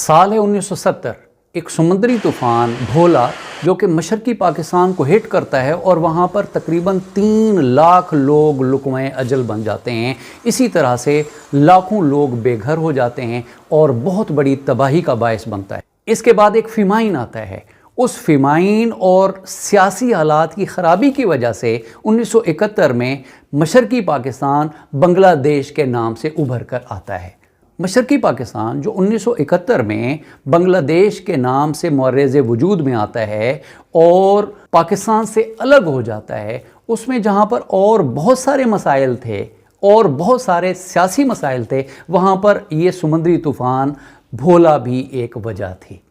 साल है 1970। एक समुद्री तूफ़ान भोला जो कि मशरक़ी पाकिस्तान को हिट करता है और वहाँ पर तकरीबन 3 लाख लोग लुक़्मे अजल बन जाते हैं। इसी तरह से लाखों लोग बेघर हो जाते हैं और बहुत बड़ी तबाही का बायस बनता है। इसके बाद एक फ़िमाइन आता है। उस फ़िमाइन और सियासी हालात की ख़राबी की वजह से 1971 में मशरक़ी पाकिस्तान बांग्लादेश के नाम से उभर कर आता है। मशरक़ी पाकिस्तान जो 1971 में बांग्लादेश के नाम से मौरेज़ वजूद में आता है और पाकिस्तान से अलग हो जाता है, उसमें जहाँ पर और बहुत सारे मसाइल थे और बहुत सारे सियासी मसाइल थे, वहाँ पर ये समुद्री तूफ़ान भोला भी एक वजह थी।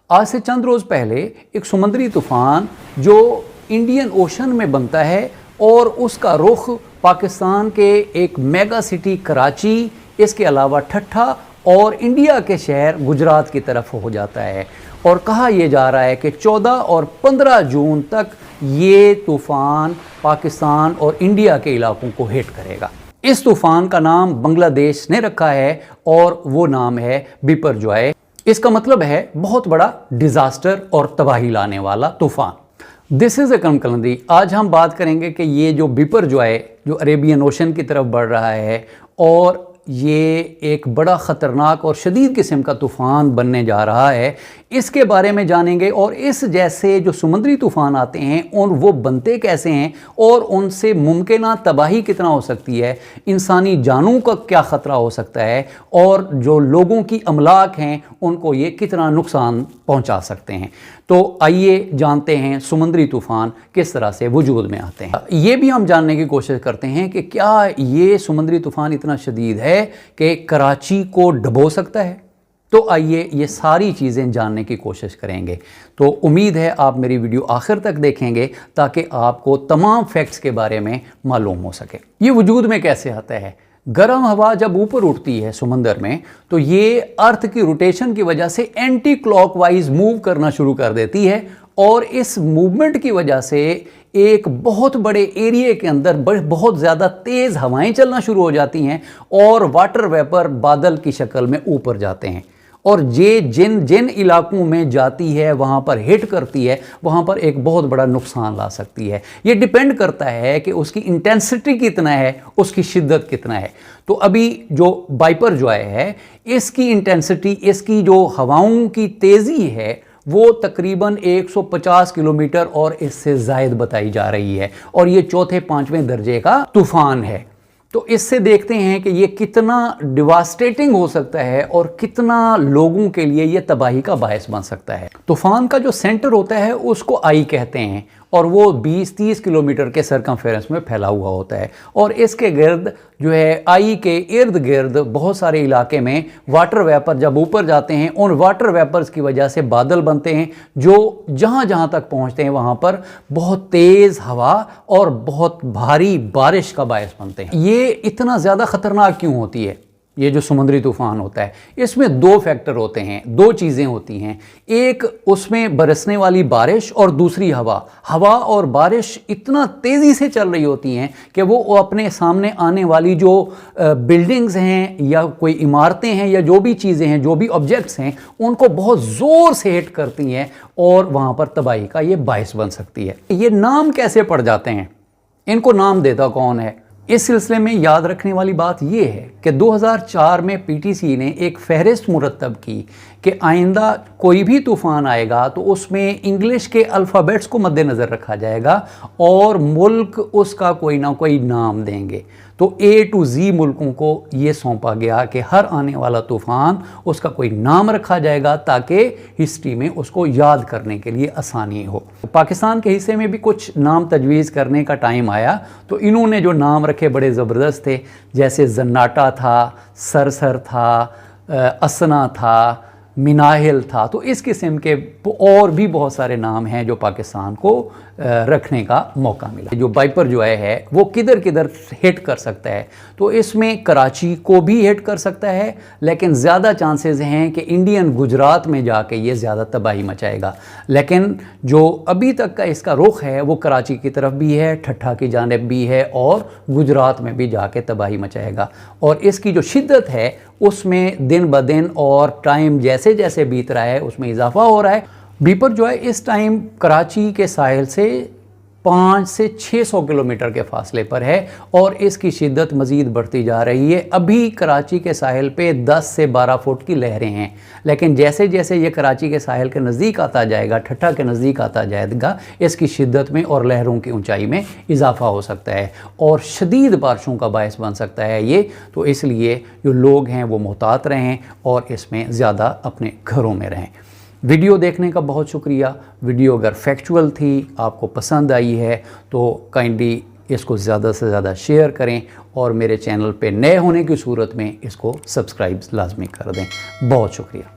आज से चंद रोज़ पहले एक समुद्री तूफ़ान जो इंडियन ओशन में बनता है और उसका रुख पाकिस्तान के एक मेगा सिटी कराची, इसके अलावा ठट्ठा और इंडिया के शहर गुजरात की तरफ हो जाता है और कहा यह जा रहा है कि 14 और 15 जून तक ये तूफ़ान पाकिस्तान और इंडिया के इलाकों को हिट करेगा। इस तूफ़ान का नाम बांग्लादेश ने रखा है और वो नाम है बिपरजॉय। इसका मतलब है बहुत बड़ा डिज़ास्टर और तबाही लाने वाला तूफ़ान। दिस इज़ अकरम कलंदरी। आज हम बात करेंगे कि ये जो बिपरजॉय जो अरेबियन ओशन की तरफ बढ़ रहा है और ये एक बड़ा ख़तरनाक और शदीद किस्म का तूफ़ान बनने जा रहा है, इसके बारे में जानेंगे। और इस जैसे जो समुद्री तूफ़ान आते हैं और वो बनते कैसे हैं और उनसे मुमकिन तबाही कितना हो सकती है, इंसानी जानों का क्या ख़तरा हो सकता है और जो लोगों की अमलाक हैं उनको ये कितना नुकसान पहुंचा सकते हैं। तो आइए जानते हैं समुद्री तूफ़ान किस तरह से वजूद में आते हैं। ये भी हम जानने की कोशिश करते हैं कि क्या ये समुद्री तूफ़ान इतना शदीद है कि कराची को डुबो सकता है। तो आइए ये सारी चीज़ें जानने की कोशिश करेंगे। तो उम्मीद है आप मेरी वीडियो आखिर तक देखेंगे ताकि आपको तमाम फैक्ट्स के बारे में मालूम हो सके। ये वजूद में कैसे आता है? गर्म हवा जब ऊपर उठती है समंदर में तो ये अर्थ की रोटेशन की वजह से एंटी क्लॉकवाइज मूव करना शुरू कर देती है और इस मूवमेंट की वजह से एक बहुत बड़े एरिया के अंदर बहुत ज़्यादा तेज़ हवाएं चलना शुरू हो जाती हैं और वाटर वेपर बादल की शक्ल में ऊपर जाते हैं और ये जिन जिन इलाकों में जाती है वहाँ पर हिट करती है, वहाँ पर एक बहुत बड़ा नुकसान ला सकती है। ये डिपेंड करता है कि उसकी इंटेंसिटी कितना है, उसकी शिद्दत कितना है। तो अभी जो बिपरजॉय है इसकी इंटेंसिटी, इसकी जो हवाओं की तेज़ी है वो तकरीबन 150 किलोमीटर और इससे ज़ायद बताई जा रही है और ये चौथे 5वें दर्जे का तूफ़ान है। तो इससे देखते हैं कि ये कितना डिवास्टेटिंग हो सकता है और कितना लोगों के लिए ये तबाही का बायस बन सकता है। तूफ़ान का जो सेंटर होता है उसको आई कहते हैं और वो 20-30 किलोमीटर के सरकमफेरेंस में फैला हुआ होता है और इसके गिर्द जो है आई के इर्द गिर्द बहुत सारे इलाके में वाटर वेपर जब ऊपर जाते हैं उन वाटर वेपर्स की वजह से बादल बनते हैं जो जहाँ जहाँ तक पहुँचते हैं वहाँ पर बहुत तेज़ हवा और बहुत भारी बारिश का बायस बनते हैं। ये इतना ज़्यादा ख़तरनाक क्यों होती है? ये जो समुद्री तूफ़ान होता है इसमें 2 फैक्टर होते हैं, 2 चीज़ें होती हैं। एक उसमें बरसने वाली बारिश और दूसरी हवा और बारिश इतना तेज़ी से चल रही होती हैं कि वो अपने सामने आने वाली जो बिल्डिंग्स हैं या कोई इमारतें हैं या जो भी चीज़ें हैं, जो भी ऑब्जेक्ट्स हैं, उनको बहुत ज़ोर से हिट करती हैं और वहाँ पर तबाही का ये बायस बन सकती है। ये नाम कैसे पड़ जाते हैं? इनको नाम देता कौन है? इस सिलसिले में याद रखने वाली बात यह है कि 2004 में पीटीसी ने एक फहरिस्त मुरतब की कि आइंदा कोई भी तूफ़ान आएगा तो उसमें इंग्लिश के अल्फ़ाबेट्स को मद्देनज़र रखा जाएगा और मुल्क उसका कोई ना कोई नाम देंगे। तो A to Z मुल्कों को ये सौंपा गया कि हर आने वाला तूफ़ान उसका कोई नाम रखा जाएगा ताकि हिस्ट्री में उसको याद करने के लिए आसानी हो। पाकिस्तान के हिस्से में भी कुछ नाम तजवीज़ करने का टाइम आया तो इन्होंने जो नाम रखे बड़े ज़बरदस्त थे, जैसे जन्नाटा था, सरसर था, असना था, मिनाहिल था। तो इस किस्म के और भी बहुत सारे नाम हैं जो पाकिस्तान को रखने का मौका मिला। जो बिपरजॉय है वो किधर किधर हिट कर सकता है? तो इसमें कराची को भी हिट कर सकता है, लेकिन ज़्यादा चांसेस हैं कि इंडियन गुजरात में जाके ये ज़्यादा तबाही मचाएगा। लेकिन जो अभी तक का इसका रुख है वो कराची की तरफ भी है, ठट्ठा की जानिब भी है और गुजरात में भी जाके तबाही मचाएगा। और इसकी जो शिद्दत है उसमें दिन ब दिन और टाइम जैसे जैसे बीत रहा है उसमें इजाफा हो रहा है। बीपर जो है इस टाइम कराची के साहिल से 500 से 600 किलोमीटर के फासले पर है और इसकी शिद्दत मज़ीद बढ़ती जा रही है। अभी कराची के साहिल पे 10 से 12 फुट की लहरें हैं, लेकिन जैसे जैसे ये कराची के साहिल के नज़दीक आता जाएगा, ठट्ठा के नज़दीक आता जाएगा, इसकी शिद्दत में और लहरों की ऊंचाई में इजाफा हो सकता है और शदीद बारिशों का बायस बन सकता है ये। तो इसलिए जो लोग हैं वो मुहतात रहें और इसमें ज़्यादा अपने घरों में रहें। वीडियो देखने का बहुत शुक्रिया। वीडियो अगर फैक्चुअल थी, आपको पसंद आई है तो काइंडली इसको ज़्यादा से ज़्यादा शेयर करें और मेरे चैनल पे नए होने की सूरत में इसको सब्सक्राइब लाजमी कर दें। बहुत शुक्रिया।